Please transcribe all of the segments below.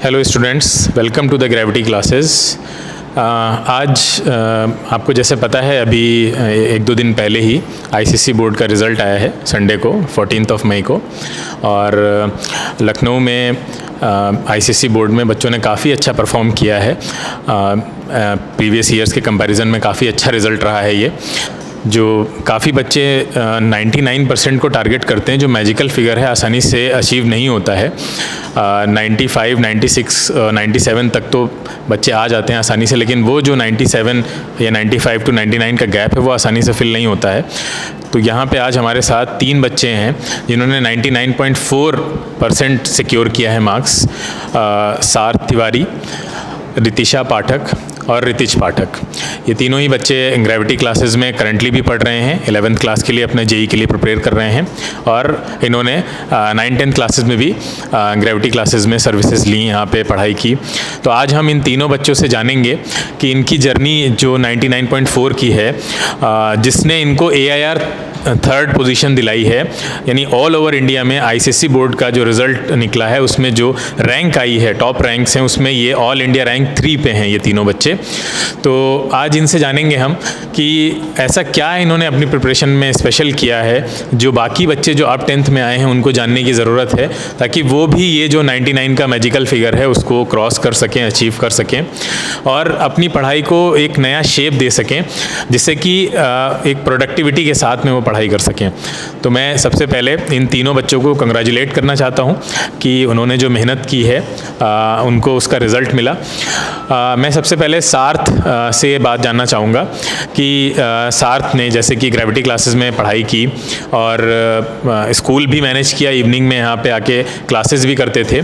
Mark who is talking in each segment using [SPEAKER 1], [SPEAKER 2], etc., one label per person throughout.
[SPEAKER 1] Hello students, welcome to the gravity classes. आज आपको जैसे पता है अभी एक दो दिन पहले ही आईसीएसई बोर्ड का रिज़ल्ट आया है संडे को 14 मई को। और लखनऊ में आईसीएसई बोर्ड में बच्चों ने काफ़ी अच्छा परफॉर्म किया है। प्रीवियस ईयर्स के कंपैरिजन में काफ़ी अच्छा रिज़ल्ट रहा है ये। जो काफ़ी बच्चे 99% को टारगेट करते हैं, जो मैजिकल फिगर है आसानी से अचीव नहीं होता है। 95, 96, 97 तक तो बच्चे आ जाते हैं आसानी से, लेकिन वो जो 97 या 95 टू 99 का गैप है वो आसानी से फिल नहीं होता है। तो यहाँ पे आज हमारे साथ 3 बच्चे हैं जिन्होंने 99.4% सिक्योर किया है मार्क्स। सार्थ तिवारी, रितिशा पाठक और रितिज पाठक। ये तीनों ही बच्चे ग्रेविटी क्लासेस में करंटली भी पढ़ रहे हैं। 11th क्लास के लिए अपने जेई के लिए प्रिपेयर कर रहे हैं और इन्होंने 9-10 क्लासेस में भी ग्रेविटी क्लासेस में सर्विसेज ली, यहाँ पे पढ़ाई की। तो आज हम इन तीनों बच्चों से जानेंगे कि इनकी जर्नी जो 99.4 की है, जिसने इनको AIR 3rd पोजीशन दिलाई है, यानी ऑल ओवर इंडिया में आईसीएसई बोर्ड का जो रिज़ल्ट निकला है उसमें जो रैंक आई है, टॉप रैंक्स हैं, उसमें ये ऑल इंडिया रैंक 3 पे हैं ये तीनों बच्चे। तो आज इनसे जानेंगे हम कि ऐसा क्या इन्होंने अपनी प्रिपरेशन में स्पेशल किया है जो बाकी बच्चे जो अब 10th में आए हैं उनको जानने की ज़रूरत है, ताकि वो भी ये जो 99 का मैजिकल फिगर है उसको क्रॉस कर सकें, अचीव कर सकें और अपनी पढ़ाई को एक नया शेप दे सकें, जिससे कि एक प्रोडक्टिविटी के साथ में वो पढ़ाई कर सकें। तो मैं सबसे पहले इन तीनों बच्चों को कंग्रेचुलेट करना चाहता हूं कि उन्होंने जो मेहनत की है उनको उसका रिज़ल्ट मिला। मैं सबसे पहले सार्थ से बात जानना चाहूँगा कि सार्थ ने जैसे कि ग्रेविटी क्लासेस में पढ़ाई की और स्कूल भी मैनेज किया, इवनिंग में यहाँ पे आके क्लासेस भी करते थे।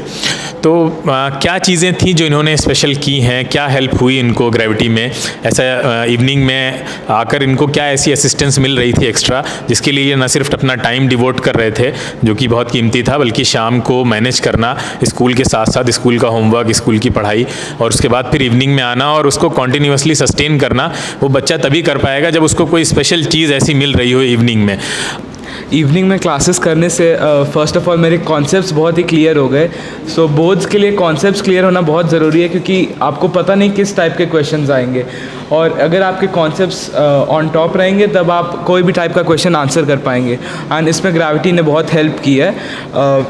[SPEAKER 1] तो क्या चीज़ें थी जो इन्होंने स्पेशल की हैं, क्या हेल्प हुई इनको ग्रेविटी में, ऐसा इवनिंग में आकर इनको क्या ऐसी असिस्टेंस मिल रही थी एक्स्ट्रा, जिसके लिए ये न सिर्फ अपना टाइम डिवोट कर रहे थे जो कि बहुत कीमती था, बल्कि शाम को मैनेज करना स्कूल के साथ साथ स्कूल का होमवर्क, स्कूल की पढ़ाई और उसके बाद फिर इवनिंग में आना और उसको कॉन्टीन्यूसली सस्टेन करना, वो बच्चा तभी कर पाएगा जब उसको कोई स्पेशल चीज़ ऐसी मिल रही हो इवनिंग में।
[SPEAKER 2] इवनिंग में क्लासेस करने से फ़र्स्ट ऑफ ऑल मेरे कॉन्सेप्ट्स बहुत ही क्लियर हो गए। सो बोर्ड्स के लिए कॉन्सेप्ट्स क्लियर होना बहुत ज़रूरी है, क्योंकि आपको पता नहीं किस टाइप के क्वेश्चंस आएंगे, और अगर आपके कॉन्सेप्ट्स ऑन टॉप रहेंगे तब आप कोई भी टाइप का क्वेश्चन आंसर कर पाएंगे। एंड इसमें ग्रेविटी ने बहुत हेल्प की है।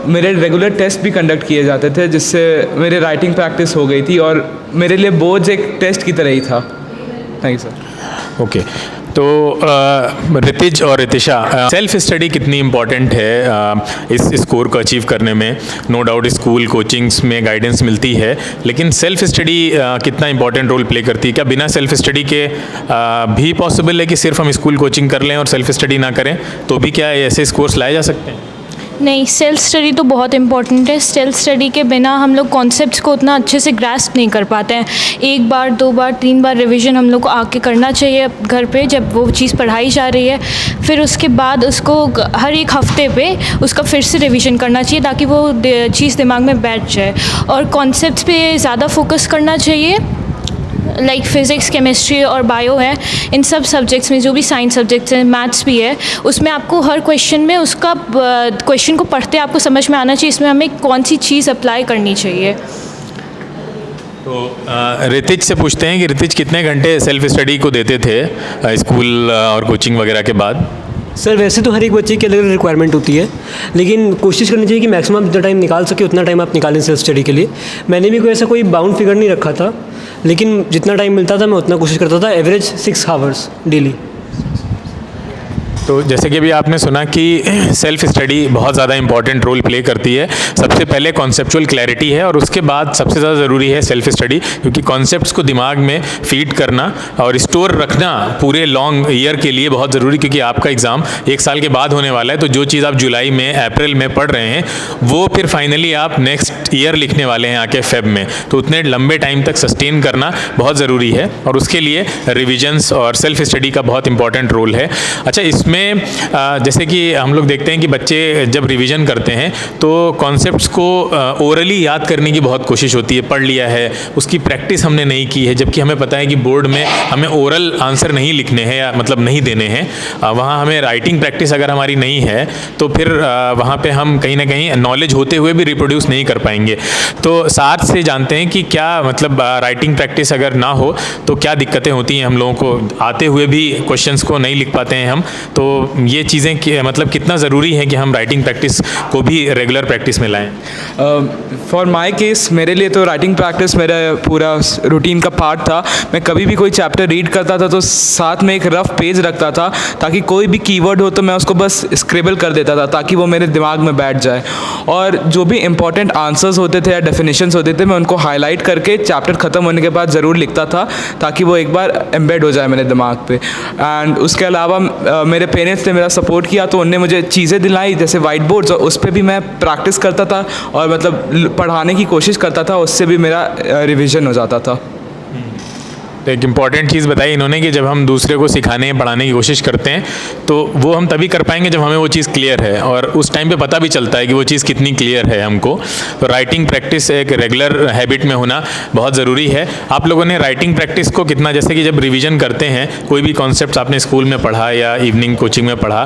[SPEAKER 2] मेरे रेगुलर टेस्ट भी कंडक्ट किए जाते थे, जिससे मेरे राइटिंग प्रैक्टिस हो गई थी और मेरे लिए बोर्ड्स एक टेस्ट की तरह ही था। Thank you sir.
[SPEAKER 1] ओके, तो रितिज और रितिशा, सेल्फ स्टडी कितनी इम्पॉर्टेंट है इस स्कोर को अचीव करने में? नो डाउट स्कूल कोचिंग्स में गाइडेंस मिलती है, लेकिन सेल्फ स्टडी कितना इम्पॉर्टेंट रोल प्ले करती है? क्या बिना सेल्फ स्टडी के भी पॉसिबल है कि सिर्फ हम स्कूल कोचिंग कर लें और सेल्फ स्टडी ना करें तो भी क्या ऐसे स्कोर्स लाए जा सकते हैं?
[SPEAKER 3] नहीं, सेल्फ स्टडी तो बहुत इम्पॉर्टेंट है। सेल्फ स्टडी के बिना हम लोग कॉन्सेप्ट्स को उतना अच्छे से ग्रास्प नहीं कर पाते हैं। 1 बार 2 बार 3 बार रिवीजन हम लोग को आके करना चाहिए घर पे जब वो चीज़ पढ़ाई जा रही है। फिर उसके बाद उसको हर एक हफ्ते पे उसका फिर से रिवीजन करना चाहिए, ताकि वो चीज़ दिमाग में बैठ जाए। और कॉन्सेप्ट्स पे ज़्यादा फोकस करना चाहिए, लाइक फिज़िक्स, केमिस्ट्री और बायो है, इन सब सब्जेक्ट्स में, जो भी साइंस सब्जेक्ट्स हैं, मैथ्स भी है, उसमें आपको हर क्वेश्चन में उसका क्वेश्चन को पढ़ते आपको समझ में आना चाहिए इसमें हमें कौन सी चीज़ अप्लाई करनी चाहिए।
[SPEAKER 1] तो रितिज से पूछते हैं कि रितिज कितने घंटे सेल्फ स्टडी को देते थे स्कूल और कोचिंग वगैरह के बाद?
[SPEAKER 4] सर वैसे तो हर एक बच्चे की अलग अलग रिक्वायरमेंट होती है, लेकिन कोशिश करनी चाहिए कि मैक्सिमम जितना टाइम निकाल सके उतना टाइम आप निकालें सेल्फ स्टडी के लिए। मैंने भी ऐसा कोई बाउंड फिगर नहीं रखा था, लेकिन जितना टाइम मिलता था मैं उतना कोशिश करता था, एवरेज 6 आवर्स डेली।
[SPEAKER 1] तो जैसे कि अभी आपने सुना कि सेल्फ स्टडी बहुत ज़्यादा इंपॉर्टेंट रोल प्ले करती है। सबसे पहले कॉन्सेप्चुअल क्लैरिटी है और उसके बाद सबसे ज़्यादा ज़रूरी है सेल्फ स्टडी, क्योंकि कॉन्सेप्ट्स को दिमाग में फीड करना और स्टोर रखना पूरे लॉन्ग ईयर के लिए बहुत ज़रूरी, क्योंकि आपका एग्ज़ाम 1 साल के बाद होने वाला है। तो जो चीज़ आप जुलाई में, अप्रैल में पढ़ रहे हैं वो फिर फाइनली आप नेक्स्ट ईयर लिखने वाले हैं आके फेब में। तो उतने लंबे टाइम तक सस्टेन करना बहुत ज़रूरी है और उसके लिए रिविजन्स और सेल्फ स्टडी का बहुत इंपॉर्टेंट रोल है। अच्छा, इसमें हमें जैसे कि हम लोग देखते हैं कि बच्चे जब रिवीजन करते हैं तो कॉन्सेप्ट्स को ओरली याद करने की बहुत कोशिश होती है, पढ़ लिया है, उसकी प्रैक्टिस हमने नहीं की है, जबकि हमें पता है कि बोर्ड में हमें ओरल आंसर नहीं लिखने हैं या मतलब नहीं देने हैं। वहाँ हमें राइटिंग प्रैक्टिस अगर हमारी नहीं है तो फिर वहाँ पे हम कहीं ना कहीं नॉलेज होते हुए भी रिप्रोड्यूस नहीं कर पाएंगे। तो साथ से जानते हैं कि क्या मतलब राइटिंग प्रैक्टिस अगर ना हो तो क्या दिक्कतें होती हैं हम लोगों को, आते हुए भी क्वेश्चंस को नहीं लिख पाते हैं हम। तो ये चीज़ें मतलब कितना ज़रूरी है कि हम राइटिंग प्रैक्टिस को भी रेगुलर प्रैक्टिस में लाएं।
[SPEAKER 2] फॉर माई केस मेरे लिए तो राइटिंग प्रैक्टिस मेरा पूरा रूटीन का पार्ट था। मैं कभी भी कोई चैप्टर रीड करता था तो साथ में एक रफ पेज रखता था, ताकि कोई भी कीवर्ड हो तो मैं उसको बस स्क्रिबल कर देता था ताकि वो मेरे दिमाग में बैठ जाए। और जो भी इंपॉर्टेंट आंसर्स होते थे या डेफिनेशंस होते थे मैं उनको हाईलाइट करके चैप्टर ख़त्म होने के बाद ज़रूर लिखता था, ताकि वो एक बार एम्बेड हो जाए मेरे दिमाग पे। एंड उसके अलावा मेरे पेरेंट्स ने मेरा सपोर्ट किया, तो उनने मुझे चीज़ें दिलाई जैसे वाइट बोर्ड्स, और उस पर भी मैं प्रैक्टिस करता था और मतलब पढ़ाने की कोशिश करता था, उससे भी मेरा रिवीजन हो जाता था।
[SPEAKER 1] तो एक इम्पॉर्टेंट चीज़ बताई इन्होंने कि जब हम दूसरे को सिखाने पढ़ाने की कोशिश करते हैं तो वो हम तभी कर पाएंगे जब हमें वो चीज़ क्लियर है, और उस टाइम पे पता भी चलता है कि वो चीज़ कितनी क्लियर है हमको। तो राइटिंग प्रैक्टिस एक रेगुलर हैबिट में होना बहुत ज़रूरी है। आप लोगों ने राइटिंग प्रैक्टिस को कितना, जैसे कि जब रिवीजन करते हैं कोई भी कॉन्सेप्ट आपने स्कूल में पढ़ा या इवनिंग कोचिंग में पढ़ा,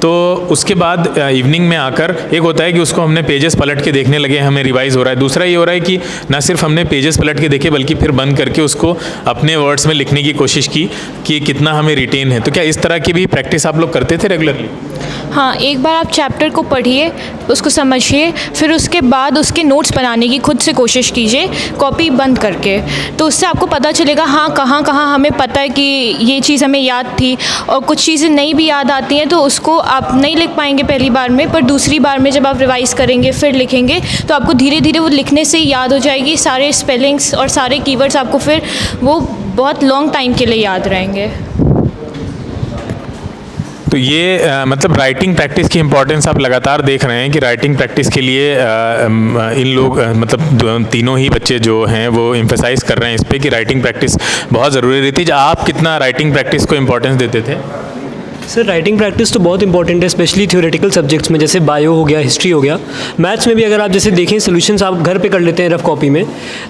[SPEAKER 1] तो उसके बाद इवनिंग में आकर एक होता है कि उसको हमने पेजेस पलट के देखने लगे, हमें रिवाइज हो रहा है। दूसरा ये हो रहा है कि ना सिर्फ हमने पेजेस पलट के देखे बल्कि फिर बंद करके उसको अपने वर्ड्स में लिखने की कोशिश की कि कितना हमें रिटेन है। तो क्या इस तरह की भी प्रैक्टिस आप लोग करते थे रेगुलरली?
[SPEAKER 3] हाँ, एक बार आप चैप्टर को पढ़िए, उसको समझिए, फिर उसके बाद उसके नोट्स बनाने की खुद से कोशिश कीजिए कॉपी बंद करके। तो उससे आपको पता चलेगा हाँ कहाँ कहाँ हमें पता है कि ये चीज़ हमें याद थी, और कुछ चीज़ें नहीं भी याद आती हैं तो उसको आप नहीं लिख पाएंगे पहली बार में, पर दूसरी बार में जब आप रिवाइज़ करेंगे फिर लिखेंगे तो आपको धीरे धीरे वो लिखने से ही याद हो जाएगी। सारे स्पेलिंग्स और सारे कीवर्ड्स आपको फिर वो बहुत लॉन्ग टाइम के लिए याद रहेंगे।
[SPEAKER 1] तो ये मतलब राइटिंग प्रैक्टिस की इम्पोर्टेंस आप लगातार देख रहे हैं कि राइटिंग प्रैक्टिस के लिए इन लोग मतलब तीनों ही बच्चे जो हैं वो एम्फेसाइज कर रहे हैं इस पे कि राइटिंग प्रैक्टिस बहुत ज़रूरी रहती है। आप कितना राइटिंग प्रैक्टिस को इम्पोर्टेंस देते थे?
[SPEAKER 4] सर राइटिंग प्रैक्टिस तो बहुत इंपॉर्टेंट है, स्पेशली थ्योरेटिकल सब्जेक्ट्स में, जैसे बायो हो गया, हिस्ट्री हो गया। मैथ्स में भी अगर आप जैसे देखें सोल्यूशंस आप घर पे कर लेते हैं रफ कॉपी में,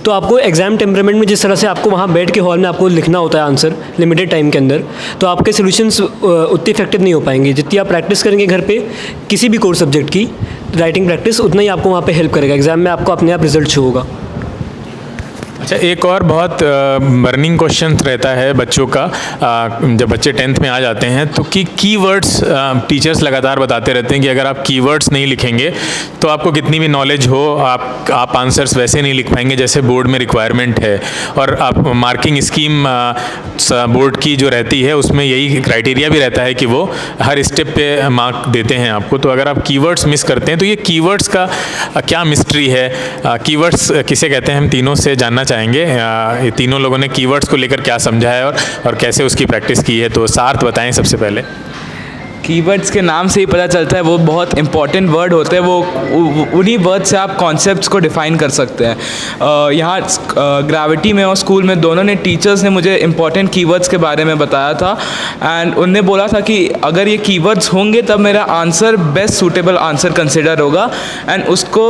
[SPEAKER 4] तो आपको एग्जाम टेम्परामेंट में जिस तरह से आपको वहाँ बैठ के हॉल में आपको लिखना होता है आंसर लिमिटेड टाइम के अंदर, तो आपके सोल्यूशंस उतने इफेक्टिव नहीं हो पाएंगे। जितनी आप प्रैक्टिस करेंगे घर पे किसी भी कोर्स सब्जेक्ट की राइटिंग प्रैक्टिस, उतना ही आपको वहाँ पर हेल्प करेगा, एग्जाम में आपको अपने आप रिजल्ट शो होगा।
[SPEAKER 1] अच्छा, एक और बहुत बर्निंग क्वेश्चन रहता है बच्चों का जब बच्चे 10th में आ जाते हैं तो कि कीवर्ड्स टीचर्स लगातार बताते रहते हैं कि अगर आप कीवर्ड्स नहीं लिखेंगे तो आपको कितनी भी नॉलेज हो आप आंसर्स वैसे नहीं लिख पाएंगे जैसे बोर्ड में रिक्वायरमेंट है। और आप मार्किंग स्कीम बोर्ड की जो रहती है उसमें यही क्राइटेरिया भी रहता है कि वो हर स्टेप पे मार्क देते हैं आपको। तो अगर आप कीवर्ड्स मिस करते हैं तो ये कीवर्ड्स का क्या मिस्ट्री है, कीवर्ड्स किसे कहते हैं, हम तीनों से जानना चाहेंगे। ये तीनों लोगों ने कीवर्ड्स को लेकर क्या समझा है और कैसे उसकी प्रैक्टिस की है। तो सार्थ बताएं सबसे पहले।
[SPEAKER 2] कीवर्ड्स के नाम से ही पता चलता है वो बहुत इंपॉर्टेंट वर्ड होते हैं, वो उन्हीं वर्ड से आप कॉन्सेप्ट्स को डिफ़ाइन कर सकते हैं। यहाँ ग्रेविटी में और स्कूल में दोनों ने टीचर्स ने मुझे इंपॉर्टेंट कीवर्ड्स के बारे में बताया था, एंड उनने बोला था कि अगर ये कीवर्ड्स होंगे तब मेरा answer best suitable answer consider होगा, एंड उसको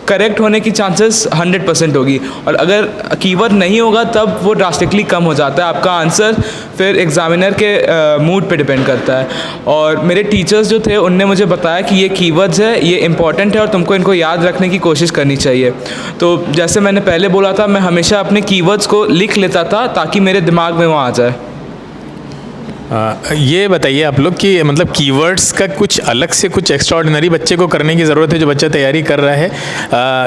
[SPEAKER 2] करेक्ट होने की चांसेस 100% होगी। और अगर कीवर्ड नहीं होगा तब वो ड्रास्टिकली कम हो जाता है आपका आंसर, फिर एग्जामिनर के मूड पे डिपेंड करता है। और मेरे टीचर्स जो थे उनने मुझे बताया कि ये कीवर्ड्स है, ये इंपॉर्टेंट है और तुमको इनको याद रखने की कोशिश करनी चाहिए। तो जैसे मैंने पहले बोला था, मैं हमेशा अपने कीवर्ड्स को लिख लेता था ताकि मेरे दिमाग में वो आ जाए।
[SPEAKER 1] ये बताइए आप लोग कि मतलब कीवर्ड्स का कुछ अलग से कुछ एक्स्ट्राऑर्डिनरी बच्चे को करने की ज़रूरत है जो बच्चा तैयारी कर रहा है,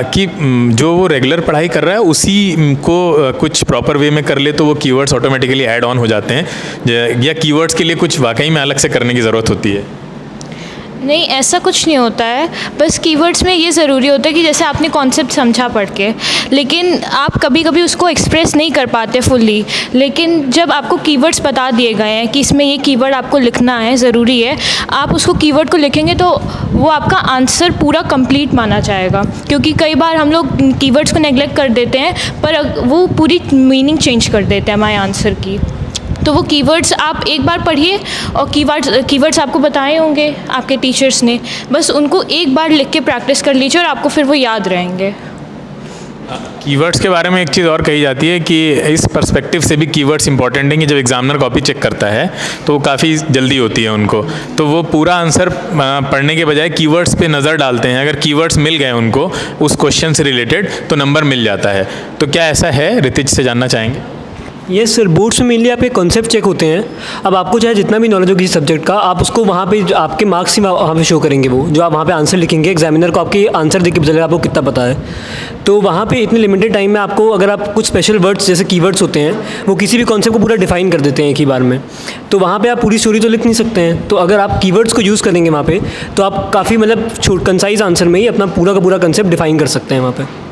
[SPEAKER 1] कि जो वो रेगुलर पढ़ाई कर रहा है उसी को कुछ प्रॉपर वे में कर ले तो वो कीवर्ड्स ऑटोमेटिकली ऐड ऑन हो जाते हैं, या कीवर्ड्स के लिए कुछ वाकई में अलग से करने की ज़रूरत होती है?
[SPEAKER 3] नहीं, ऐसा कुछ नहीं होता है। बस कीवर्ड्स में ये ज़रूरी होता है कि जैसे आपने कॉन्सेप्ट समझा पढ़ के, लेकिन आप कभी कभी उसको एक्सप्रेस नहीं कर पाते फुल्ली। लेकिन जब आपको कीवर्ड्स बता दिए गए हैं कि इसमें ये कीवर्ड आपको लिखना है, ज़रूरी है, आप उसको कीवर्ड को लिखेंगे तो वो आपका आंसर पूरा कंप्लीट माना जाएगा। क्योंकि कई बार हम लोग कीवर्ड्स को नेगलेक्ट कर देते हैं पर वो पूरी मीनिंग चेंज कर देते हैं हमारे आंसर की। तो वो कीवर्ड्स आप एक बार पढ़िए और कीवर्ड्स आपको बताए होंगे आपके टीचर्स ने, बस उनको एक बार लिख के प्रैक्टिस कर लीजिए और आपको फिर वो याद रहेंगे।
[SPEAKER 1] कीवर्ड्स के बारे में एक चीज़ और कही जाती है कि इस पर्सपेक्टिव से भी कीवर्ड्स इंपॉर्टेंट हैं कि जब एग्जामिनर कॉपी चेक करता है तो वो काफ़ी जल्दी होती है उनको, तो वो पूरा आंसर पढ़ने के बजाय कीवर्ड्स पे नज़र डालते हैं। अगर कीवर्ड्स मिल गए उनको उस क्वेश्चन से रिलेटेड तो नंबर मिल जाता है। तो क्या ऐसा है, ऋतिज से जानना चाहेंगे?
[SPEAKER 4] यस सर, बोर्ड्स में मेनली आपके कॉन्सेप्ट चेक होते हैं। अब आपको चाहे जितना भी नॉलेज हो किसी सब्जेक्ट का, आप उसको वहाँ पे आपके मार्क्स ही वहाँ पे शो करेंगे। वो जो आप वहाँ पे आंसर लिखेंगे, एग्जामिनर को आपके आंसर देख के पता चलेगा आपको कितना पता है। तो वहाँ पे इतने लिमिटेड टाइम में आपको, अगर आप कुछ स्पेशल वर्ड्स जैसे कीवर्ड्स होते हैं, वो किसी भी कॉन्सेप्ट को पूरा डिफाइन कर देते हैं एक ही बार में, तो वहाँ पर आप पूरी स्टोरी तो लिख नहीं सकते हैं। तो अगर आप कीवर्ड्स को यूज़ करेंगे वहाँ पर, तो आप काफ़ी मतलब कंसाइज आंसर में ही अपना पूरा का पूरा कंसेप्ट डिफाइन कर सकते हैं वहाँ पर।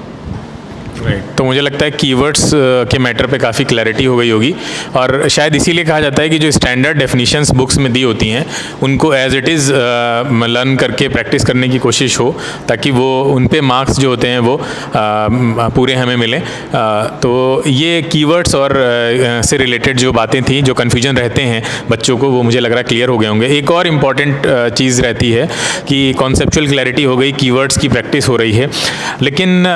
[SPEAKER 1] तो मुझे लगता है कीवर्ड्स के मैटर पे काफ़ी क्लैरिटी हो गई होगी, और शायद इसीलिए कहा जाता है कि जो स्टैंडर्ड डेफिनेशंस बुक्स में दी होती हैं उनको एज इट इज़ लर्न करके प्रैक्टिस करने की कोशिश हो, ताकि वो उन पे मार्क्स जो होते हैं वो पूरे हमें मिलें। तो ये कीवर्ड्स और से रिलेटेड जो बातें थी, जो कन्फ्यूजन रहते हैं बच्चों को, वो मुझे लग रहा है क्लियर हो गए होंगे। एक और इम्पॉर्टेंट चीज़ रहती है कि कॉन्सेप्चुअल क्लैरिटी हो गई, कीवर्ड्स की प्रैक्टिस हो रही है, लेकिन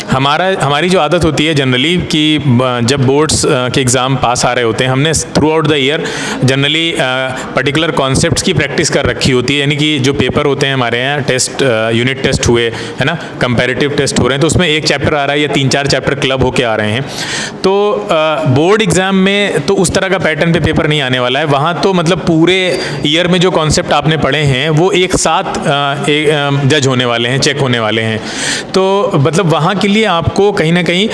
[SPEAKER 1] हमारी जो आदत होती है जनरली कि जब बोर्ड्स के एग्ज़ाम पास आ रहे होते हैं, हमने through out the year generally particular concepts की प्रैक्टिस कर रखी होती है। यानी कि जो पेपर होते हैं हमारे यहाँ, टेस्ट यूनिट टेस्ट हुए है ना, कंपैरेटिव टेस्ट हो रहे हैं, तो उसमें एक चैप्टर आ रहा है या 3-4 चैप्टर क्लब होके आ रहे हैं। तो बोर्ड एग्ज़ाम में तो उस तरह का पैटर्न पे पेपर नहीं आने वाला है। वहाँ तो मतलब पूरे ईयर में जो कॉन्सेप्ट आपने पढ़े हैं वो एक साथ जज होने वाले हैं, चेक होने वाले हैं। तो मतलब वहाँ के लिए आपको कहीं ना कहीं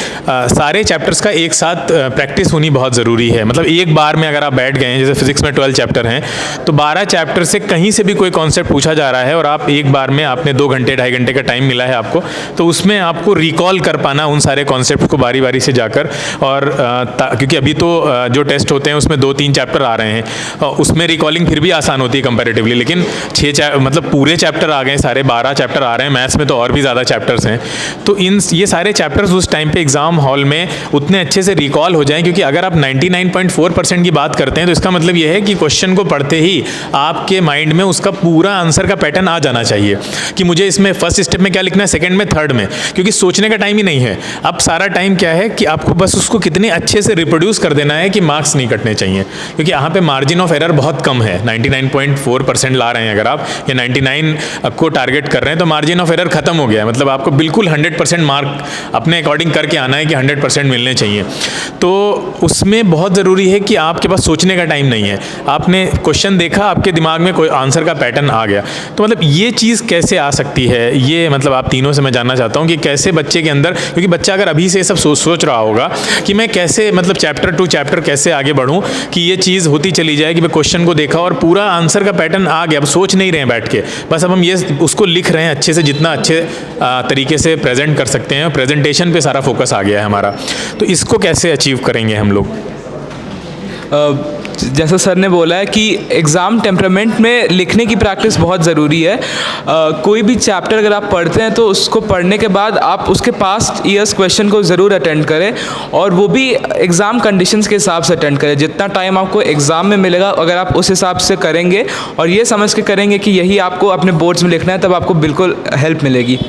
[SPEAKER 1] सारे चैप्टर्स का एक साथ प्रैक्टिस होनी बहुत ज़रूरी है। मतलब एक बार में अगर आप बैठ गए हैं, जैसे फिजिक्स में 12 चैप्टर हैं, तो 12 चैप्टर से कहीं से भी कोई कॉन्सेप्ट पूछा जा रहा है और आप एक बार में, आपने 2 घंटे 2.5 घंटे का टाइम मिला है आपको, तो उसमें आपको रिकॉल कर पाना उन सारे कॉन्सेप्ट को बारी बारी से जाकर, और क्योंकि अभी तो जो टेस्ट होते हैं उसमें 2-3 चैप्टर आ रहे हैं, उसमें रिकॉलिंग फिर भी आसान होती है कंपैरेटिवली, लेकिन मतलब पूरे चैप्टर आ गए, सारे 12 चैप्टर आ रहे हैं, मैथ्स में तो और भी ज़्यादा चैप्टर्स हैं। तो ये सारे चैप्टर्स उस टाइम पे एग्ज़ाम हॉल में उतने अच्छे से रिकॉल हो जाएं, क्योंकि अगर आप 99.4% की बात करते हैं तो इसका मतलब यह है कि क्वेश्चन को पढ़ते ही आपके माइंड में उसका पूरा आंसर का पैटर्न आ जाना चाहिए कि मुझे इसमें फर्स्ट स्टेप में क्या लिखना है, सेकंड में, थर्ड में, क्योंकि सोचने का टाइम ही नहीं है। अब सारा टाइम क्या है कि आपको बस उसको कितने अच्छे से रिप्रोड्यूस कर देना है कि मार्क्स नहीं कटने चाहिए, क्योंकि यहाँ पे मार्जिन ऑफ एरर बहुत कम है। 99.4% ला रहे हैं अगर आप, या 99 को टारगेट कर रहे हैं, तो मार्जिन ऑफ एरर खत्म हो गया है। मतलब आपको बिल्कुल 100% मार्क अपने अकॉर्डिंग करके आना है कि 100% मिलने चाहिए। तो उसमें बहुत ज़रूरी है कि आपके पास सोचने का टाइम नहीं है, आपने क्वेश्चन देखा, आपके दिमाग में कोई आंसर का पैटर्न आ गया। तो मतलब ये चीज़ कैसे आ सकती है, ये मतलब आप तीनों से मैं जानना चाहता हूँ कि कैसे बच्चे के अंदर, क्योंकि बच्चा अगर अभी से ये सब सोच रहा होगा कि मैं कैसे मतलब चैप्टर टू चैप्टर कैसे आगे बढ़ूँ, कि ये चीज़ होती चली जाए कि मैं क्वेश्चन को देखा और पूरा आंसर का पैटर्न आ गया, अब सोच नहीं रहे हैं बैठ के, बस अब हम ये उसको लिख रहे हैं अच्छे से, जितना अच्छे तरीके से प्रेजेंट कर सकते हैं, प्रेजेंटेशन पे सारा फोकस आ गया है हमारा। तो इसको कैसे अचीव करेंगे हम लोग?
[SPEAKER 2] जैसा सर ने बोला है कि एग्ज़ाम टेम्परामेंट में लिखने की प्रैक्टिस बहुत ज़रूरी है। कोई भी चैप्टर अगर आप पढ़ते हैं तो उसको पढ़ने के बाद आप उसके पास्ट ईयर्स क्वेश्चन को ज़रूर अटेंड करें, और वो भी एग्ज़ाम कंडीशंस के हिसाब से अटेंड करें। जितना टाइम आपको एग्ज़ाम में मिलेगा, अगर आप उस हिसाब से करेंगे और ये समझ के करेंगे कि यही आपको अपने बोर्ड्स में लिखना है, तब आपको बिल्कुल हेल्प मिलेगी।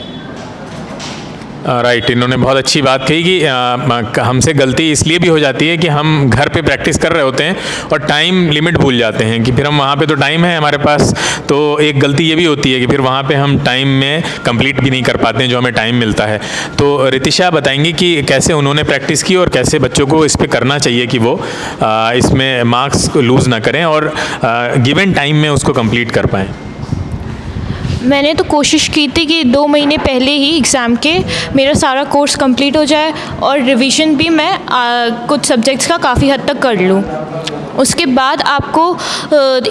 [SPEAKER 1] राइट, इन्होंने बहुत अच्छी बात कही कि हमसे गलती इसलिए भी हो जाती है कि हम घर पे प्रैक्टिस कर रहे होते हैं और टाइम लिमिट भूल जाते हैं कि फिर हम वहाँ पे तो टाइम है हमारे पास, तो एक गलती ये भी होती है कि फिर वहाँ पे हम टाइम में कंप्लीट भी नहीं कर पाते हैं जो हमें टाइम मिलता है। तो रितिशा बताएंगी कि कैसे उन्होंने प्रैक्टिस की और कैसे बच्चों को इस पर करना चाहिए कि वो इसमें मार्क्स लूज़ ना करें और गिवन टाइम में उसको कंप्लीट कर पाएँ।
[SPEAKER 3] मैंने तो कोशिश की थी कि 2 महीने पहले ही एग्ज़ाम के मेरा सारा कोर्स कंप्लीट हो जाए और रिवीजन भी मैं कुछ सब्जेक्ट्स का काफ़ी हद तक कर लूँ। उसके बाद आपको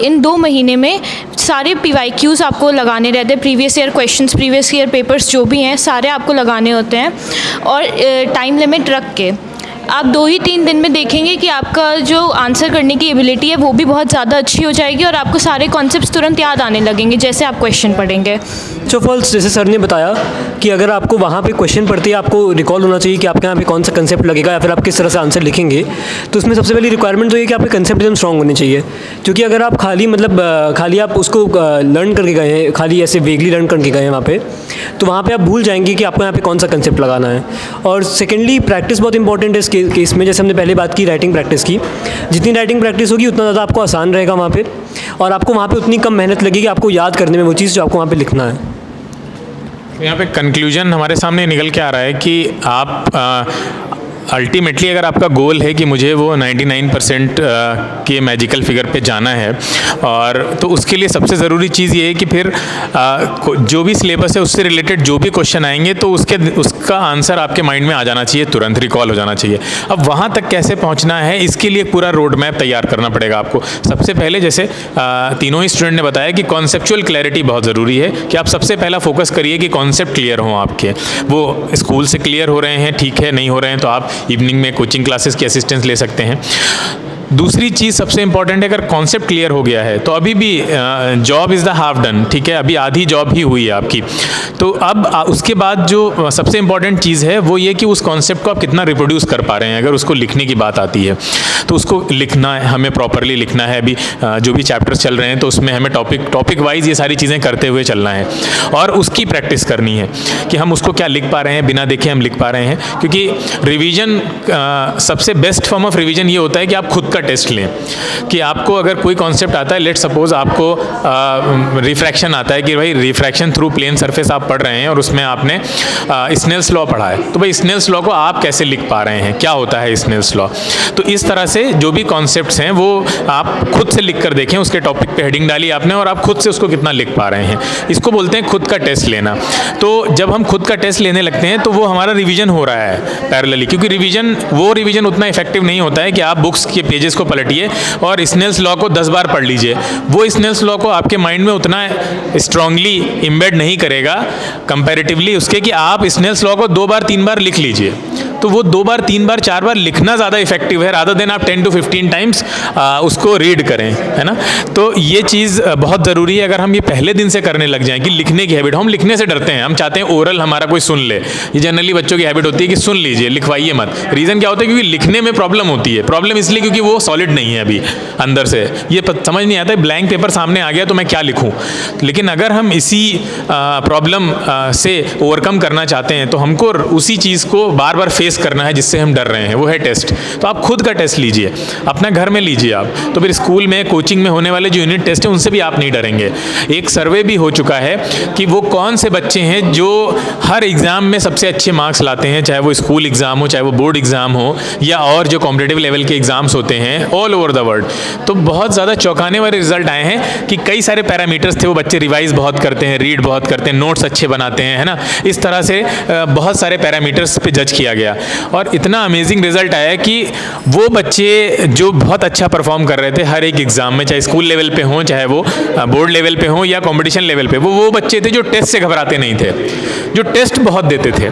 [SPEAKER 3] इन 2 महीने में सारे PYQs आपको लगाने रहते हैं, previous year questions, previous year papers जो भी हैं सारे आपको लगाने होते हैं, और टाइम लिमिट रख के आप 2 ही 3 दिन में देखेंगे कि आपका जो आंसर करने की एबिलिटी है वो भी बहुत ज़्यादा अच्छी हो जाएगी और आपको सारे कॉन्सेप्ट्स तुरंत याद आने लगेंगे जैसे आप क्वेश्चन पढ़ेंगे।
[SPEAKER 4] फर्स्ट ऑफ ऑल जैसे सर ने बताया कि अगर आपको वहाँ पे क्वेश्चन पढ़ते ही आपको रिकॉल होना चाहिए कि आपके यहाँ पे कौन सा कंसेप्ट लगेगा या फिर आप किस तरह से आंसर लिखेंगे, तो उसमें सबसे पहली रिक्वायरमेंट तो ये कि आपके कंसेप्ट एकदम स्ट्रॉन्ग होने चाहिए। क्योंकि अगर आप खाली आप उसको लर्न करके गए हैं, खाली ऐसे वेगली लर्न करके गए हैं वहाँ पे, तो वहाँ पे आप भूल जाएंगे कि आपको यहाँ पे कौन सा कंसेप्ट लगाना है। और सेकेंडली प्रैक्टिस बहुत इंपॉर्टेंट है इस केस में। जैसे हमने पहले बात की राइटिंग प्रैक्टिस की, जितनी राइटिंग प्रैक्टिस होगी उतना ज़्यादा आपको आसान रहेगा वहाँ पे, और आपको वहाँ पे उतनी कम मेहनत लगेगी आपको याद करने में वो चीज़ जो आपको वहाँ पे लिखना है।
[SPEAKER 1] यहाँ पे कंक्लूजन हमारे सामने निकल के आ रहा है कि आप अल्टीमेटली अगर आपका गोल है कि मुझे वो 99% के मैजिकल फिगर पे जाना है, और तो उसके लिए सबसे ज़रूरी चीज़ ये है कि फिर जो भी सिलेबस है उससे रिलेटेड जो भी क्वेश्चन आएंगे तो उसका आंसर आपके माइंड में आ जाना चाहिए, तुरंत रिकॉल हो जाना चाहिए। अब वहाँ तक कैसे पहुँचना है, इसके लिए पूरा रोड मैप तैयार करना पड़ेगा आपको। सबसे पहले जैसे तीनों ही स्टूडेंट ने बताया कि कॉन्सेप्चुअल क्लैरिटी बहुत ज़रूरी है, कि आप सबसे पहला फोकस करिए कि कॉन्सेप्ट क्लियर हों आपके। वो स्कूल से क्लियर हो रहे हैं, ठीक है, नहीं हो रहे हैं तो आप इवनिंग में कोचिंग क्लासेस की असिस्टेंस ले सकते हैं। दूसरी चीज़ सबसे इंपॉर्टेंट है, अगर कॉन्सेप्ट क्लियर हो गया है तो अभी भी job is the half done, ठीक है, अभी आधी जॉब ही हुई है आपकी। तो अब उसके बाद जो सबसे इंपॉर्टेंट चीज़ है वो ये कि उस कॉन्सेप्ट को आप कितना रिप्रोड्यूस कर पा रहे हैं। अगर उसको लिखने की बात आती है तो उसको लिखना है, हमें प्रॉपरली लिखना है। अभी जो भी चैप्टर्स चल रहे हैं तो उसमें हमें टॉपिक वाइज ये सारी चीज़ें करते हुए चलना है, और उसकी प्रैक्टिस करनी है कि हम उसको क्या लिख पा रहे हैं, बिना देखे हम लिख पा रहे हैं। क्योंकि रिवीजन सबसे बेस्ट फॉर्म ऑफ रिवीजन ये होता है कि आप खुद का टेस्ट लें, कि आपको अगर कोई कॉन्सेप्ट आता है, लेट सपोज आपको रिफ्रैक्शन आता है कि भाई रिफ्रैक्शन थ्रू प्लेन सरफेस आप पढ़ रहे हैं और उसमें आपने स्नेल्स लॉ पढ़ा है, तो भाई स्नेल्स लॉ को आप कैसे लिख पा रहे हैं, क्या होता है स्नेल्स लॉ। तो इस तरह से जो भी कॉन्सेप्ट्स हैं वो आप खुद से लिख कर देखें, उसके टॉपिक पे हेडिंग डाली आपने और आप खुद से उसको कितना लिख पा रहे हैं। इसको बोलते हैं खुद का टेस्ट लेना। तो जब हम खुद का टेस्ट लेने लगते हैं तो वो हमारा रिवीजन हो रहा है पैरेलली, क्योंकि रिवीजन उतना इफेक्टिव नहीं होता है कि आप बुक्स के पेजेस को पलटिए और स्नेल्स लॉ को 10 बार पढ़ लीजिए। वो स्नेल्स लॉ को आपके माइंड में उतना स्ट्रांगली इम्बेड नहीं करेगा कंपैरेटिवली उसके कि आप स्नेल्स लॉ को 2 बार 3 बार लिख लीजिए। तो वो 2 बार 3 बार 4 बार लिखना ज़्यादा इफेक्टिव है, रादर देन आप 10 to 15 टाइम्स उसको रीड करें, है ना। तो ये चीज़ बहुत ज़रूरी है। अगर हम ये पहले दिन से करने लग जाएं कि लिखने की हैबिट, हम लिखने से डरते हैं, हम चाहते हैं ओरल हमारा कोई सुन ले। ये जनरली बच्चों की हैबिट होती है कि सुन लीजिए, लिखवाइए मत। रीज़न क्या होता है, क्योंकि लिखने में प्रॉब्लम होती है। प्रॉब्लम इसलिए क्योंकि वो सॉलिड नहीं है अभी अंदर से, ये समझ नहीं आता है, ब्लैंक पेपर सामने आ गया तो मैं क्या लिखूँ। लेकिन अगर हम इसी प्रॉब्लम से ओवरकम करना चाहते हैं तो हमको उसी चीज़ को बार बार फेस करना है जिससे हम डर रहे हैं, वो है टेस्ट। तो आप खुद का टेस्ट लीजिए, अपना घर में लीजिए आप, तो फिर स्कूल में कोचिंग में होने वाले जो यूनिट टेस्ट हैं उनसे भी आप नहीं डरेंगे। एक सर्वे भी हो चुका है कि वो कौन से बच्चे हैं जो हर एग्ज़ाम में सबसे अच्छे मार्क्स लाते हैं, चाहे वो स्कूल एग्ज़ाम हो, चाहे वो बोर्ड एग्ज़ाम हो, या और जो कॉम्पिटिटिव लेवल के एग्ज़ाम्स होते हैं ऑल ओवर द वर्ल्ड। तो बहुत ज़्यादा चौंकाने वाले रिजल्ट आए हैं कि कई सारे पैरामीटर्स थे, वो बच्चे रिवाइज बहुत करते हैं, रीड बहुत करते हैं, नोट्स अच्छे बनाते हैं, है ना। इस तरह से बहुत सारे पैरामीटर्स पे जज किया गया और इतना अमेजिंग रिजल्ट आया कि वो बच्चे जो बहुत अच्छा परफॉर्म कर रहे थे हर एक एग्ज़ाम में, चाहे स्कूल लेवल पे हों, चाहे वो बोर्ड लेवल पे हों या कंपटीशन लेवल पे, वो बच्चे थे जो टेस्ट से घबराते नहीं थे, जो टेस्ट बहुत देते थे।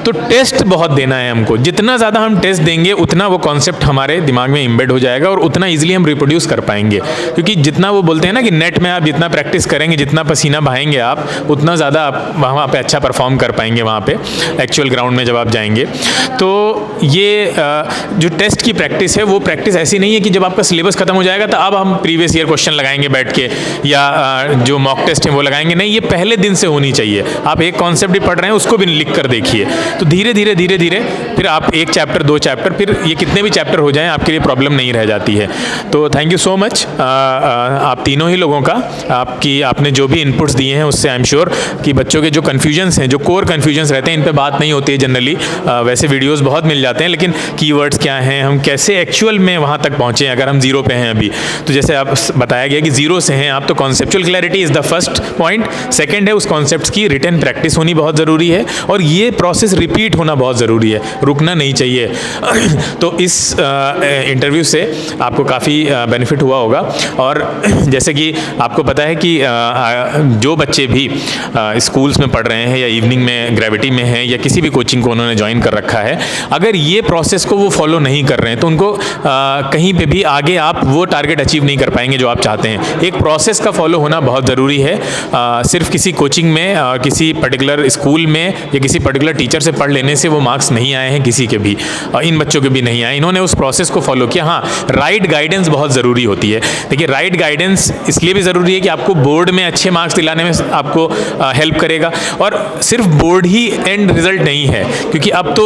[SPEAKER 1] तो टेस्ट बहुत देना है हमको, जितना ज़्यादा हम टेस्ट देंगे उतना वो कॉन्सेप्ट हमारे दिमाग में इम्बेड हो जाएगा और उतना इजीली हम रिप्रोड्यूस कर पाएंगे। क्योंकि जितना वो बोलते हैं ना कि नेट में आप जितना प्रैक्टिस करेंगे, जितना पसीना बहाएंगे आप, उतना ज़्यादा आप वहाँ पे अच्छा परफॉर्म कर पाएंगे वहाँ पे एक्चुअल ग्राउंड में जब आप जाएंगे। तो ये जो टेस्ट की प्रैक्टिस है वो प्रैक्टिस ऐसी नहीं है कि जब आपका सिलेबस खत्म हो जाएगा तो अब हम प्रीवियस ईयर क्वेश्चन लगाएंगे बैठ के या जो मॉक टेस्ट है वो लगाएंगे, नहीं, ये पहले दिन से होनी चाहिए। आप एक कॉन्सेप्ट भी पढ़ रहे हैं उसको भी लिख कर देखिए, तो धीरे धीरे फिर आप 1 चैप्टर 2 चैप्टर, फिर ये कितने भी चैप्टर हो जाएं आपके लिए प्रॉब्लम नहीं रह जाती है। तो थैंक यू सो मच आप तीनों ही लोगों का, आपने जो भी इनपुट्स दिए हैं उससे आई एम श्योर कि बच्चों के जो कन्फ्यूजन्स हैं, जो कोर कन्फ्यूजन्स रहते हैं, इन पे बात नहीं होती है जनरली। वैसे वीडियोस बहुत मिल जाते हैं, लेकिन कीवर्ड्स क्या हैं, हम कैसे एक्चुअल में वहाँ तक पहुँचें अगर हम 0 पे हैं अभी। तो जैसे आप बताया गया कि 0 से हैं आप, तो conceptual clarity is the first point. Second है उस कॉन्सेप्ट की रिटन प्रैक्टिस होनी बहुत ज़रूरी है, और ये प्रोसेस रिपीट होना बहुत ज़रूरी है, रुकना नहीं चाहिए। तो इस इंटरव्यू से आपको काफ़ी बेनिफिट हुआ होगा। और जैसे कि आपको पता है कि जो बच्चे भी स्कूल्स में पढ़ रहे हैं या इवनिंग में ग्रेविटी में हैं या किसी भी कोचिंग को उन्होंने ज्वाइन कर रखा है, अगर ये प्रोसेस को वो फॉलो नहीं कर रहे हैं तो उनको कहीं पे भी आगे आप वो टारगेट अचीव नहीं कर पाएंगे जो आप चाहते हैं। एक प्रोसेस का फॉलो होना बहुत ज़रूरी है। सिर्फ किसी कोचिंग में किसी पर्टिकुलर स्कूल में या किसी पर्टिकुलर टीचर से पढ़ लेने से वो मार्क्स नहीं आए हैं किसी के भी, इन बच्चों के भी नहीं आए। इन्होंने उस प्रोसेस को फॉलो किया। हाँ, राइट गाइडेंस बहुत ज़रूरी होती है। देखिए, राइट गाइडेंस इसलिए भी ज़रूरी है कि आपको बोर्ड में अच्छे मार्क्स दिलाने में आपको हेल्प करेगा। और सिर्फ बोर्ड ही एंड रिजल्ट नहीं है, क्योंकि अब तो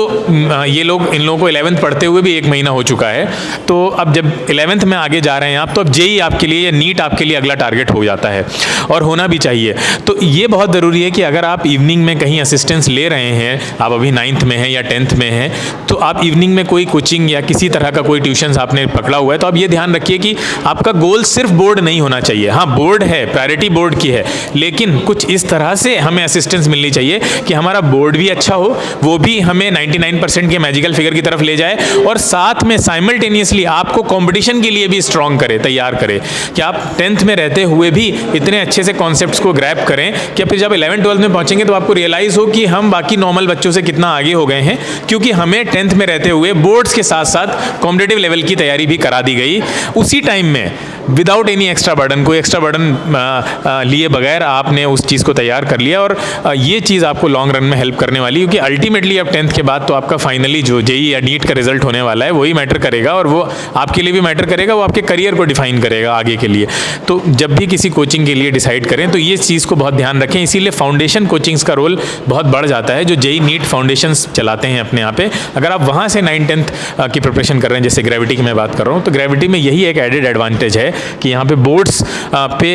[SPEAKER 1] ये लोग, इन लोगों को 11th पढ़ते हुए भी 1 महीना हो चुका है। तो अब जब 11th में आगे जा रहे हैं आप, तो अब जेई आपके लिए या नीट आपके लिए अगला टारगेट हो जाता है, और होना भी चाहिए। तो ये बहुत ज़रूरी है कि अगर आप इवनिंग में कहीं असिस्टेंस ले रहे हैं, आप अभी 9th में हैं या 10th में हैं, तो आप इवनिंग में कोई कोचिंग या किसी तरह का कोई ट्यूशन आपने पकड़ा हुआ है, तो आप ये ध्यान रखिए कि आपका गोल सिर्फ बोर्ड नहीं होना चाहिए। हाँ, बोर्ड है, प्रायोरिटी बोर्ड की है, लेकिन कुछ इस तरह से हमें असिस्टेंस मिलनी चाहिए कि हमारा बोर्ड भी अच्छा हो, वो भी हमें 99% के मैजिकल फिगर की तरफ ले जाए, और साथ में साइमल्टेनियसली आपको कंपटीशन के लिए भी स्ट्रॉन्ग करे, तैयार करे, कि आप 10th में रहते हुए भी इतने अच्छे से कॉन्सेप्ट्स को ग्रैब करें कि फिर जब 11th-12th में पहुंचेंगे तो आपको रियलाइज़ हो कि हम बाकी नॉर्मल बच्चों से कितना आगे हो गए हैं, क्योंकि हमें 10th में रहते हुए बोर्ड्स के साथ साथ कॉम्पिटिटिव लेवल की तैयारी भी करा दी गई उसी टाइम में, विदाउट एनी एक्स्ट्रा बर्डन। कोई एक्स्ट्रा बर्डन लिए बगैर आपने उस चीज़ को तैयार कर लिया, और ये चीज़ आपको लॉन्ग रन में हेल्प करने वाली है, क्योंकि अल्टीमेटली अब 10th के बाद तो आपका फाइनली जो जेई या नीट का रिजल्ट होने वाला है वही मैटर करेगा, और वो आपके लिए भी मैटर करेगा, वो आपके करियर को डिफाइन करेगा आगे के लिए। तो जब भी किसी कोचिंग के लिए डिसाइड करें तो ये चीज़ को बहुत ध्यान रखें। इसीलिए फाउंडेशन कोचिंग्स का रोल बहुत बढ़ जाता है, जो जेई नीट फाउंडेशंस चलाते हैं अपने यहाँ पे। अगर आप वहाँ से 9th-10th की प्रिपरेशन कर रहे हैं, जैसे ग्रेविटी की मैं बात कर रहा हूँ, तो ग्रेविटी में यही एक एडेड एडवांटेज है कि यहाँ पे बोर्ड्स पे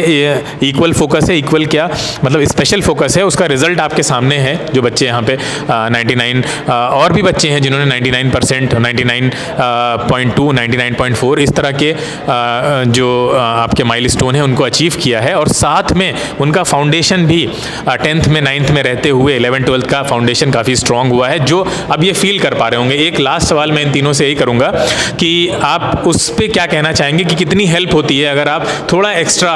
[SPEAKER 1] इक्वल फोकस है। इक्वल क्या मतलब, स्पेशल फोकस है, उसका रिजल्ट आपके सामने है। जो बच्चे यहाँ पे 99 और भी बच्चे हैं जिन्होंने 99%, 99.2, 99.4 इस तरह के जो आपके माइलस्टोन है उनको अचीव किया है, और साथ में उनका फाउंडेशन भी 10th में 9th में रहते हुए 11th-12th का फाउंडेशन काफ़ी स्ट्रॉन्ग हुआ है, जो अब ये फील कर पा रहे होंगे। एक लास्ट सवाल मैं इन तीनों से यही करूँगा कि आप उस पर क्या कहना चाहेंगे कि कितनी हेल्प होती है अगर आप थोड़ा एक्स्ट्रा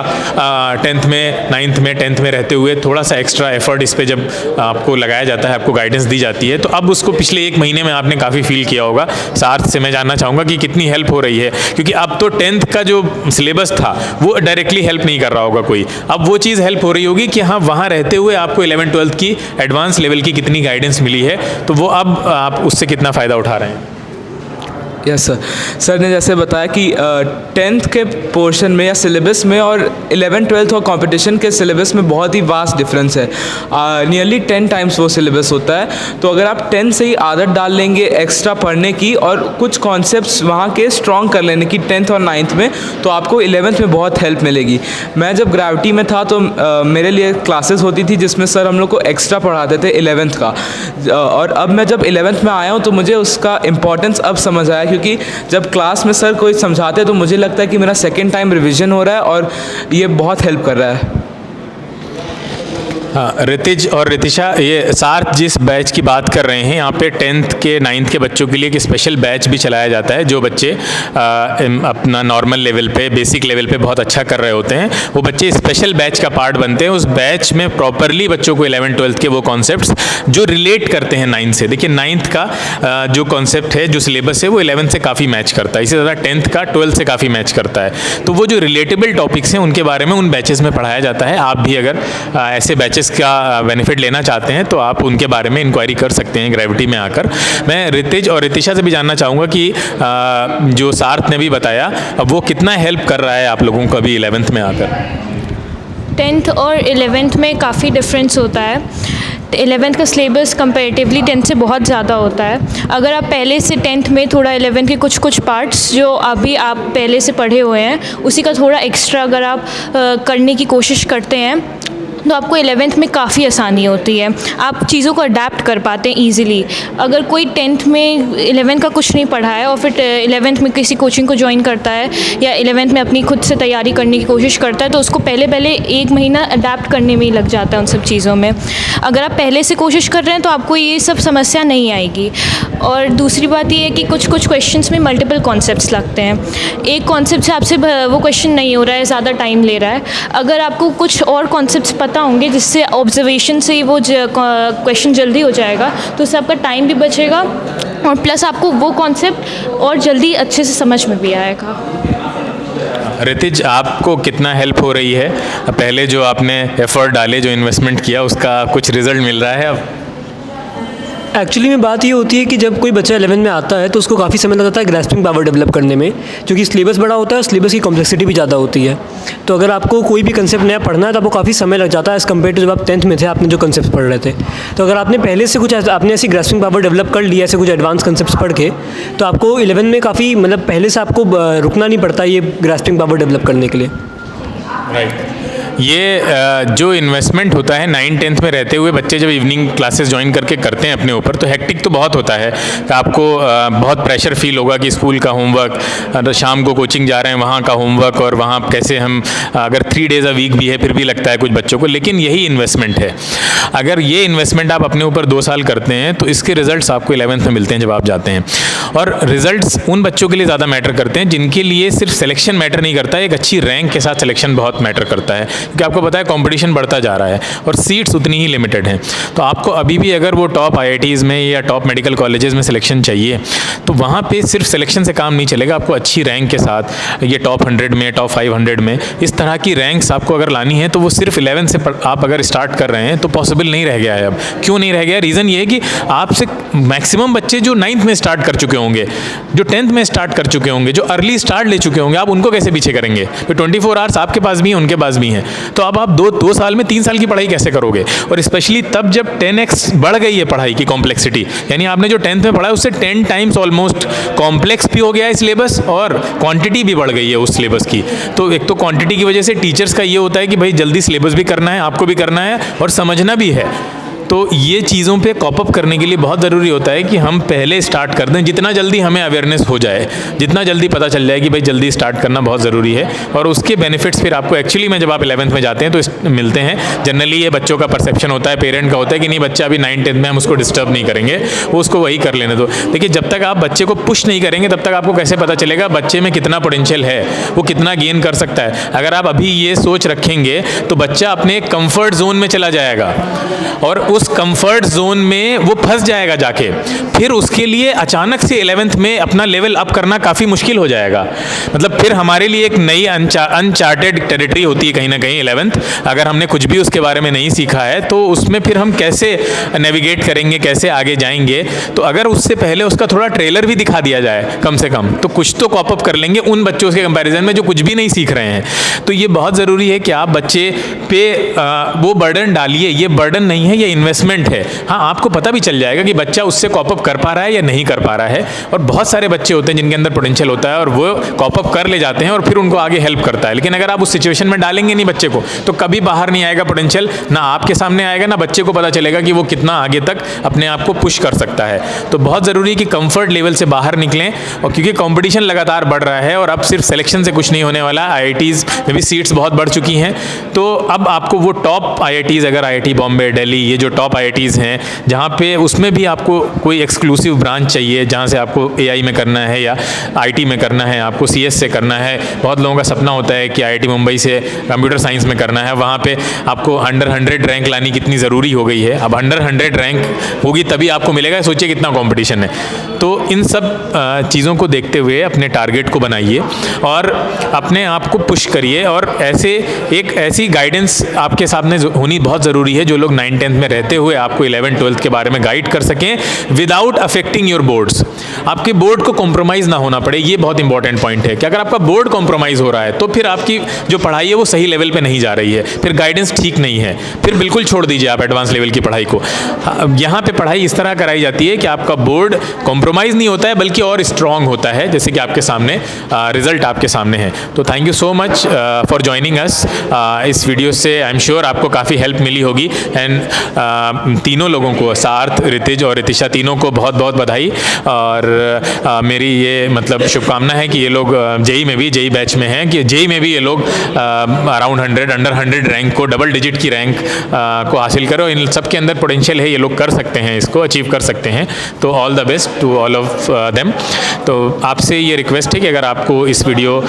[SPEAKER 1] 10th में 9th में 10th में रहते हुए थोड़ा सा एक्स्ट्रा एफर्ट इस पर जब आपको लगाया जाता है, आपको गाइडेंस दी जाती है, तो अब उसको पिछले 1 महीने में आपने काफ़ी फील किया होगा। सार्थ से मैं जानना चाहूँगा कि कितनी हेल्प हो रही है, क्योंकि अब तो 10th का जो सिलेबस था वो डायरेक्टली हेल्प नहीं कर रहा होगा कोई, अब वो चीज़ हेल्प हो रही होगी कि हाँ, वहाँ रहते हुए आपको 11th-12th की एडवांस लेवल की कितनी गाइडेंस मिली है, तो वो अब आप उससे कितना फ़ायदा उठा रहे हैं।
[SPEAKER 2] यस सर, सर ने जैसे बताया कि 10th के पोर्शन में या सिलेबस में और 11th-12th और कंपटीशन के सिलेबस में बहुत ही वास्ट डिफरेंस है। नियरली 10 टाइम्स वो सिलेबस होता है। तो अगर आप 10th से ही आदत डाल लेंगे एक्स्ट्रा पढ़ने की और कुछ कॉन्सेप्ट्स वहाँ के स्ट्रॉन्ग कर लेने की 10th और 9th में, तो आपको 11th में बहुत हेल्प मिलेगी। मैं जब ग्रेविटी में था तो मेरे लिए क्लासेस होती थी जिसमें सर हम लोग को एक्स्ट्रा पढ़ाते थे 11th का, और अब मैं जब 11th में आया हूँ तो मुझे उसका इम्पोर्टेंस अब समझ आया, क्योंकि जब क्लास में सर कोई समझाते तो मुझे लगता है कि मेरा सेकंड टाइम रिवीजन हो रहा है और ये बहुत हेल्प कर रहा है।
[SPEAKER 1] हाँ, ऋतिज और ऋतिशा, ये सार्थ जिस बैच की बात कर रहे हैं, यहाँ पे 10th के 9th के बच्चों के लिए एक स्पेशल बैच भी चलाया जाता है। जो बच्चे अपना नॉर्मल लेवल पे, बेसिक लेवल पे बहुत अच्छा कर रहे होते हैं, वो बच्चे स्पेशल बैच का पार्ट बनते हैं। उस बैच में प्रॉपरली बच्चों को 11th-12th के वो कॉन्सेप्ट्स जो रिलेट करते हैं 9th से। देखिए, 9th का जो कॉन्सेप्ट है, जो सिलेबस है, वो 11th से काफ़ी मैच करता है, इसी तरह 10th का 12th से काफ़ी मैच करता है। तो वो जो रिलेटेबल टॉपिक्स हैं उनके बारे में उन बैचेस में पढ़ाया जाता है। आप भी अगर ऐसे बैचेस का बेनिफिट लेना चाहते हैं तो आप उनके बारे में इंक्वायरी कर सकते हैं ग्रेविटी में आकर। मैं ऋतिज और ऋतिशा से भी जानना चाहूँगा कि जो सार्थ ने भी बताया, वो कितना हेल्प कर रहा है आप लोगों को अभी 11th में आकर।
[SPEAKER 3] 10th और 11th में काफ़ी डिफरेंस होता है। 11th का सिलेबस कंपैरेटिवली 10th से बहुत ज़्यादा होता है। अगर आप पहले से 10th में थोड़ा 11th के कुछ पार्ट्स जो अभी आप पहले से पढ़े हुए हैं, उसी का थोड़ा एक्स्ट्रा अगर आप करने की कोशिश करते हैं तो आपको 11th में काफ़ी आसानी होती है, आप चीज़ों को अडेप्ट कर पाते हैं ईज़िली। अगर कोई 10th में 11th का कुछ नहीं पढ़ा है और फिर 11th में किसी कोचिंग को ज्वाइन करता है या 11th में अपनी खुद से तैयारी करने की कोशिश करता है, तो उसको पहले 1 महीना अडेप्ट करने में ही लग जाता है उन सब चीज़ों में। अगर आप पहले से कोशिश कर रहे हैं तो आपको ये सब समस्या नहीं आएगी। और दूसरी बात ये है कि कुछ क्वेश्चंस में मल्टीपल कॉन्सेप्ट्स लगते हैं, एक कॉन्सेप्ट से आपसे वो क्वेश्चन नहीं हो रहा है, ज़्यादा टाइम ले रहा है। अगर आपको कुछ और कॉन्सेप्ट्स पता होंगे जिससे ऑब्जर्वेशन से ही वो क्वेश्चन जल्दी हो जाएगा, तो उससे आपका टाइम भी बचेगा और प्लस आपको वो कॉन्सेप्ट और जल्दी अच्छे से समझ में भी आएगा।
[SPEAKER 1] ऋतिज, आपको कितना हेल्प हो रही है? पहले जो आपने एफर्ट डाले, जो इन्वेस्टमेंट किया, उसका कुछ रिजल्ट मिल रहा है अब?
[SPEAKER 4] एक्चुअली में बात ये होती है कि जब कोई बच्चा 11 में आता है तो उसको काफ़ी समय लग जाता है ग्रास्पिंग पावर डेवलप करने में, क्योंकि सिलेबस बड़ा होता है और सिलेबस की कॉम्प्लेक्सिटी भी ज़्यादा होती है। तो अगर आपको कोई भी कंसेप्ट नया पढ़ना है तो आपको काफ़ी समय लग जाता है एज़ कम्पेयर टू जब आप 10th में थे, आपने जो कंसेप्ट पढ़ रहे थे। तो अगर आपने पहले से कुछ आपने ऐसी ग्रास्पिंग पावर डेवलप कर लिया, ऐसे कुछ एडवांस कंसेप्ट पढ़ के, तो आपको 11 में काफ़ी मतलब पहले से आपको रुकना नहीं पड़ता ये ग्रास्पिंग पावर डेवलप करने के लिए।
[SPEAKER 1] राइट। ये जो इन्वेस्टमेंट होता है 9th-10th में रहते हुए बच्चे जब इवनिंग क्लासेस ज्वाइन करके करते हैं अपने ऊपर, तो हेक्टिक तो बहुत होता है। आपको बहुत प्रेशर फील होगा कि स्कूल का होमवर्क, शाम को कोचिंग जा रहे हैं वहाँ का होमवर्क, और वहाँ कैसे हम अगर 3 डेज़ अ वीक भी है फिर भी लगता है कुछ बच्चों को। लेकिन यही इन्वेस्टमेंट है। अगर ये इन्वेस्टमेंट आप अपने ऊपर 2 साल करते हैं तो इसके रिजल्ट्स आपको 11th में मिलते हैं जब आप जाते हैं। और रिजल्ट्स उन बच्चों के लिए ज़्यादा मैटर करते हैं जिनके लिए सिर्फ सिलेक्शन मैटर नहीं करता है, एक अच्छी रैंक के साथ सिलेक्शन बहुत मैटर करता है, क्योंकि आपको पता है कंपटीशन बढ़ता जा रहा है और सीट्स उतनी ही लिमिटेड हैं। तो आपको अभी भी अगर वो टॉप IITs में या टॉप मेडिकल कॉलेजेस में सिलेक्शन चाहिए तो वहाँ पे सिर्फ सिलेक्शन से काम नहीं चलेगा, आपको अच्छी रैंक के साथ ये टॉप 100 में, टॉप 500 में, इस तरह की रैंक्स आपको अगर लानी है तो वो सिर्फ 11 से आप अगर स्टार्ट कर रहे हैं तो पॉसिबल नहीं रह गया है अब। क्यों नहीं रह गया? रीज़न ये है कि आपसे मैक्सिमम बच्चे जो 9th में स्टार्ट कर चुके होंगे, जो 10th में स्टार्ट कर चुके होंगे, जो अर्ली स्टार्ट ले चुके होंगे, आप उनको कैसे पीछे करेंगे? तो 24 आवर्स आपके पास भी हैं, उनके पास भी हैं, तो अब आप 2 साल में 3 साल की पढ़ाई कैसे करोगे? और स्पेशली तब जब 10x बढ़ गई है पढ़ाई की कॉम्प्लेक्सिटी, यानी आपने जो 10th में पढ़ा है उससे 10 टाइम्स ऑलमोस्ट कॉम्प्लेक्स भी हो गया है सिलेबस और क्वांटिटी भी बढ़ गई है उस सिलेबस की। तो एक तो क्वांटिटी की वजह से टीचर्स का ये होता है कि भाई जल्दी सिलेबस भी करना है, आपको भी करना है और समझना भी है। तो ये चीज़ों पे कॉप अप करने के लिए बहुत ज़रूरी होता है कि हम पहले स्टार्ट कर दें, जितना जल्दी हमें अवेयरनेस हो जाए, जितना जल्दी पता चल जाए कि भाई जल्दी स्टार्ट करना बहुत ज़रूरी है। और उसके बेनिफिट्स फिर आपको एक्चुअली में जब आप 11th में जाते हैं तो मिलते हैं। जनरली ये बच्चों का परसेप्शन होता है, पेरेंट का होता है कि नहीं बच्चा अभी 9th-10th में हम उसको डिस्टर्ब नहीं करेंगे, वो उसको वही कर लेने दो। देखिए जब तक आप बच्चे को पुश नहीं करेंगे तब तक आपको कैसे पता चलेगा बच्चे में कितना पोटेंशियल है, वो कितना गेन कर सकता है। अगर आप अभी ये सोच रखेंगे तो बच्चा अपने कंफर्ट जोन में चला जाएगा और उस कंफर्ट जोन में वो फंस जाएगा जाके, फिर उसके लिए अचानक से 11th में अपना लेवल अप करना काफ़ी मुश्किल हो जाएगा। मतलब फिर हमारे लिए एक नई अनचार्टेड टेरिटरी होती है कहीं ना कहीं 11th। अगर हमने कुछ भी उसके बारे में नहीं सीखा है तो उसमें फिर हम कैसे नेविगेट करेंगे, कैसे आगे जाएंगे। तो अगर उससे पहले उसका थोड़ा ट्रेलर भी दिखा दिया जाए कम से कम, तो कुछ तो कॉप अप कर लेंगे उन बच्चों के कंपैरिजन में जो कुछ भी नहीं सीख रहे हैं। तो ये बहुत ज़रूरी है कि आप बच्चे पे वो बर्डन डालिए। ये बर्डन नहीं है, ये इन्वेस्टमेंट है। हाँ, आपको पता भी चल जाएगा कि बच्चा उससे कॉप अप कर पा रहा है या नहीं कर पा रहा है। और बहुत सारे बच्चे होते हैं जिनके अंदर पोटेंशियल होता है और वो कॉप अप कर ले जाते हैं और फिर उनको आगे हेल्प करता है। लेकिन अगर आप उस सिचुएशन में डालेंगे नहीं बच्चे को तो कभी बाहर नहीं आएगा पोटेंशियल, ना आपके सामने आएगा ना बच्चे को पता चलेगा कि वो कितना आगे तक अपने आप को पुश कर सकता है। तो बहुत ज़रूरी है कि कंफर्ट लेवल से बाहर निकलें, और क्योंकि कंपटीशन लगातार बढ़ रहा है और अब सिर्फ सिलेक्शन से कुछ नहीं होने वाला। IITs में भी सीट्स बहुत बढ़ चुकी हैं, तो अब आपको वो टॉप IITs, अगर IIT बॉम्बे, दिल्ली, ये जो टॉप IITs हैं जहाँ पे उसमें भी आपको कोई एक्सक्लूसिव ब्रांच चाहिए जहाँ से आपको AI में करना है या IT में करना है, आपको CS से करना है। बहुत लोगों का सपना होता है कि IIT मुंबई से कंप्यूटर साइंस में करना है, वहाँ पे आपको अंडर 100 रैंक लानी कितनी ज़रूरी हो गई है। अब अंडर 100 रैंक होगी तभी आपको मिलेगा, सोचिए कितना कॉम्पिटिशन है। तो इन सब चीज़ों को देखते हुए अपने टारगेट को बनाइए और अपने आप को पुश करिए। और ऐसे एक ऐसी गाइडेंस आपके सामने होनी बहुत ज़रूरी है। जो लोग 9th-10th में रहते रहते हुए आपको 11th-12th के बारे में गाइड कर सकें विदाउट अफेक्टिंग योर बोर्ड्स। आपके बोर्ड को कॉम्प्रोमाइज़ ना होना पड़े, ये बहुत इंपॉर्टेंट पॉइंट है कि अगर आपका बोर्ड कॉम्प्रोमाइज़ हो रहा है तो फिर आपकी जो पढ़ाई है वो सही लेवल पे नहीं जा रही है, फिर गाइडेंस ठीक नहीं है, फिर बिल्कुल छोड़ दीजिए आप एडवांस लेवल की पढ़ाई को। यहाँ पे पढ़ाई इस तरह कराई जाती है कि आपका बोर्ड कॉम्प्रोमाइज़ नहीं होता है बल्कि और स्ट्रॉन्ग होता है, जैसे कि आपके सामने रिजल्ट आपके सामने है। तो thank you so much for joining us. इस वीडियो से आई एम श्योर आपको काफ़ी हेल्प मिली होगी एंड तीनों लोगों को, सार्थ, ऋतिज और ऋतिशा, तीनों को बहुत बहुत बधाई। और मेरी ये मतलब शुभकामना है कि ये लोग जेई में भी, जेई बैच में हैं, कि जेई में भी ये लोग अराउंड 100, अंडर 100 रैंक को, डबल डिजिट की रैंक को हासिल करो। इन सब के अंदर पोटेंशियल है, ये लोग कर सकते हैं, इसको अचीव कर सकते हैं। तो all the best to all of them. तो आपसे ये रिक्वेस्ट है कि अगर आपको इस वीडियो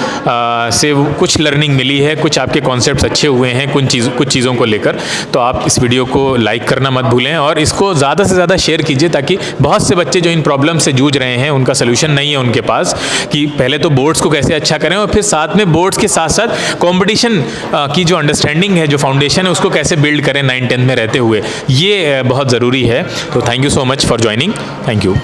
[SPEAKER 1] से कुछ लर्निंग मिली है, कुछ आपके कॉन्सेप्ट्स अच्छे हुए हैं कुछ चीज़ों को लेकर, तो आप इस वीडियो को लाइक करना मत भूलें और इसको ज़्यादा से ज़्यादा शेयर कीजिए, ताकि बहुत से बच्चे जो इन प्रॉब्लम से जूझ रहे हैं, उनका सोल्यूशन नहीं है उनके पास, कि पहले तो बोर्ड्स को कैसे अच्छा करें और फिर साथ में बोर्ड्स के साथ साथ कंपटीशन की जो अंडरस्टैंडिंग है, जो फाउंडेशन है, उसको कैसे बिल्ड करें 9th-10th में रहते हुए, ये बहुत ज़रूरी है। तो thank you so much for joining. Thank you.